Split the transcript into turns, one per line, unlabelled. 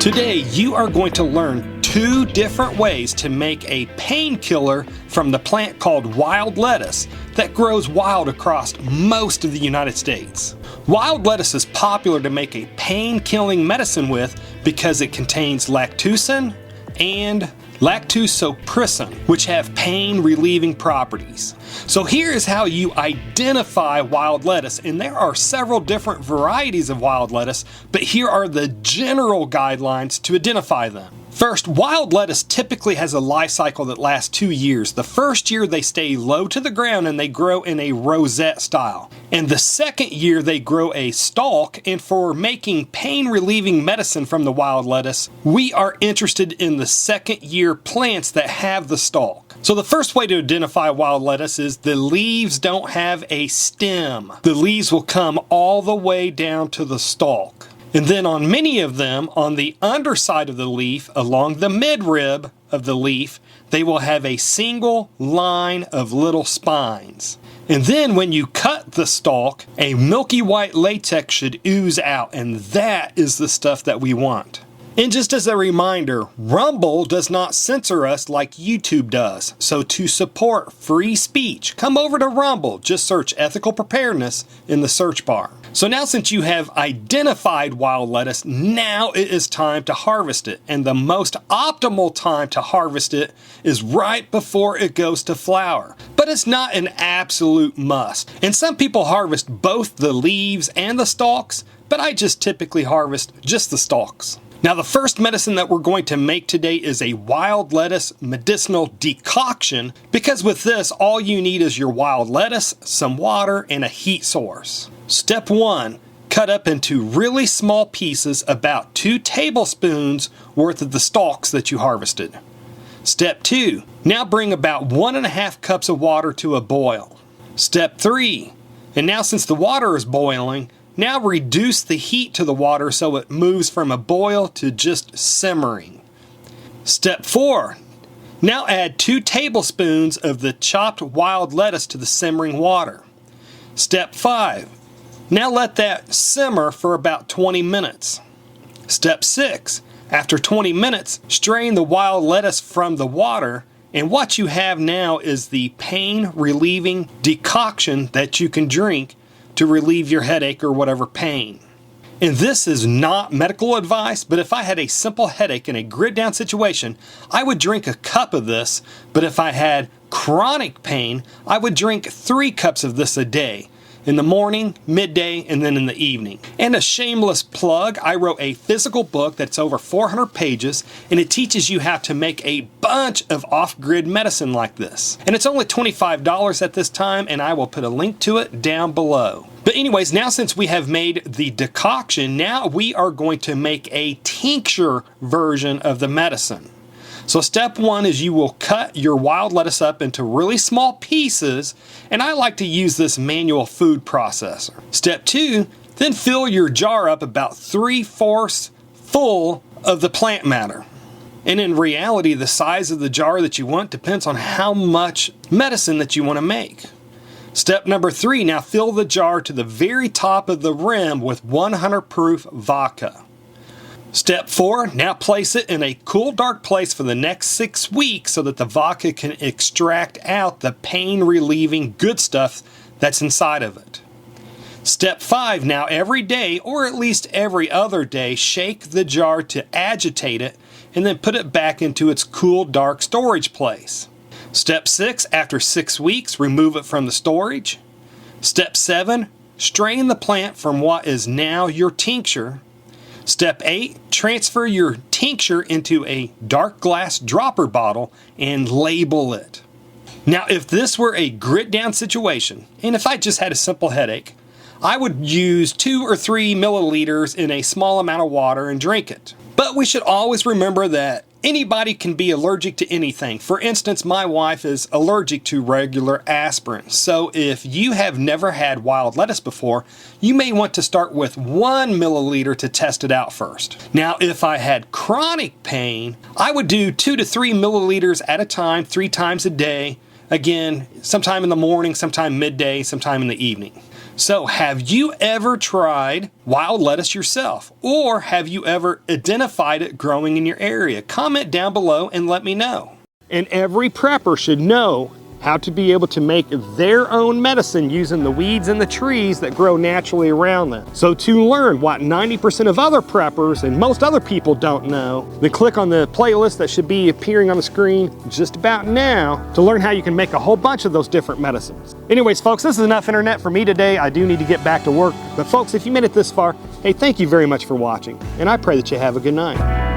Today you are going to learn 2 different ways to make a painkiller from the plant called wild lettuce that grows wild across most of the United States. Wild lettuce is popular to make a pain-killing medicine with because it contains lactucin and lactosopricin, which have pain-relieving properties. So here is how you identify wild lettuce, and there are several different varieties of wild lettuce, but here are the general guidelines to identify them. First, wild lettuce typically has a life cycle that lasts 2 years. The first year they stay low to the ground and they grow in a rosette style. And the second year they grow a stalk, and for making pain-relieving medicine from the wild lettuce, we are interested in the second year plants that have the stalk. So the first way to identify wild lettuce is the leaves don't have a stem. The leaves will come all the way down to the stalk. And then on many of them, on the underside of the leaf, along the midrib of the leaf, they will have a single line of little spines. And then when you cut the stalk, a milky white latex should ooze out, and that is the stuff that we want. And just as a reminder, Rumble does not censor us like YouTube does. So to support free speech, come over to Rumble. Just search Ethical Preparedness in the search bar. So now since you have identified wild lettuce, now it is time to harvest it. And the most optimal time to harvest it is right before it goes to flower. But it's not an absolute must. And some people harvest both the leaves and the stalks, but I just typically harvest just the stalks. Now the first medicine that we're going to make today is a wild lettuce medicinal decoction, because with this all you need is your wild lettuce, some water, and a heat source. Step 1. Cut up into really small pieces about 2 tablespoons worth of the stalks that you harvested. Step 2. Now bring about 1.5 cups of water to a boil. Step 3. And now since the water is boiling, now reduce the heat to the water so it moves from a boil to just simmering. Step 4. Now add 2 tablespoons of the chopped wild lettuce to the simmering water. Step 5. Now let that simmer for about 20 minutes. Step 6. After 20 minutes, strain the wild lettuce from the water, and what you have now is the pain-relieving decoction that you can drink to relieve your headache or whatever pain. And this is not medical advice, but if I had a simple headache in a grit down situation, I would drink a cup of this, but if I had chronic pain, I would drink 3 cups of this a day. In the morning, midday, and then in the evening. And a shameless plug, I wrote a physical book that's over 400 pages, and it teaches you how to make a bunch of off-grid medicine like this. And it's only $25 at this time, and I will put a link to it down below. But anyways, now since we have made the decoction, now we are going to make a tincture version of the medicine. So step 1 is you will cut your wild lettuce up into really small pieces, and I like to use this manual food processor. Step 2, then fill your jar up about 3/4 full of the plant matter. And in reality, the size of the jar that you want depends on how much medicine that you want to make. Step number 3, now fill the jar to the very top of the rim with 100 proof vodka. Step 4, now place it in a cool, dark place for the next 6 weeks so that the vodka can extract out the pain-relieving good stuff that's inside of it. Step 5, now every day, or at least every other day, shake the jar to agitate it and then put it back into its cool, dark storage place. Step 6, after 6 weeks, remove it from the storage. Step 7, strain the plant from what is now your tincture. Step 8, transfer your tincture into a dark glass dropper bottle and label it. Now if this were a grit down situation, and if I just had a simple headache, I would use 2 or 3 milliliters in a small amount of water and drink it. But we should always remember that anybody can be allergic to anything. For instance, my wife is allergic to regular aspirin. So if you have never had wild lettuce before, you may want to start with 1 milliliter to test it out first. Now, if I had chronic pain, I would do 2 to 3 milliliters at a time, 3 times a day. Again, sometime in the morning, sometime midday, sometime in the evening. So have you ever tried wild lettuce yourself? Or have you ever identified it growing in your area? Comment down below and let me know. And every prepper should know how to be able to make their own medicine using the weeds and the trees that grow naturally around them. So to learn what 90% of other preppers and most other people don't know, then click on the playlist that should be appearing on the screen just about now to learn how you can make a whole bunch of those different medicines. Anyways, folks, this is enough internet for me today. I do need to get back to work. But folks, if you made it this far, hey, thank you very much for watching. And I pray that you have a good night.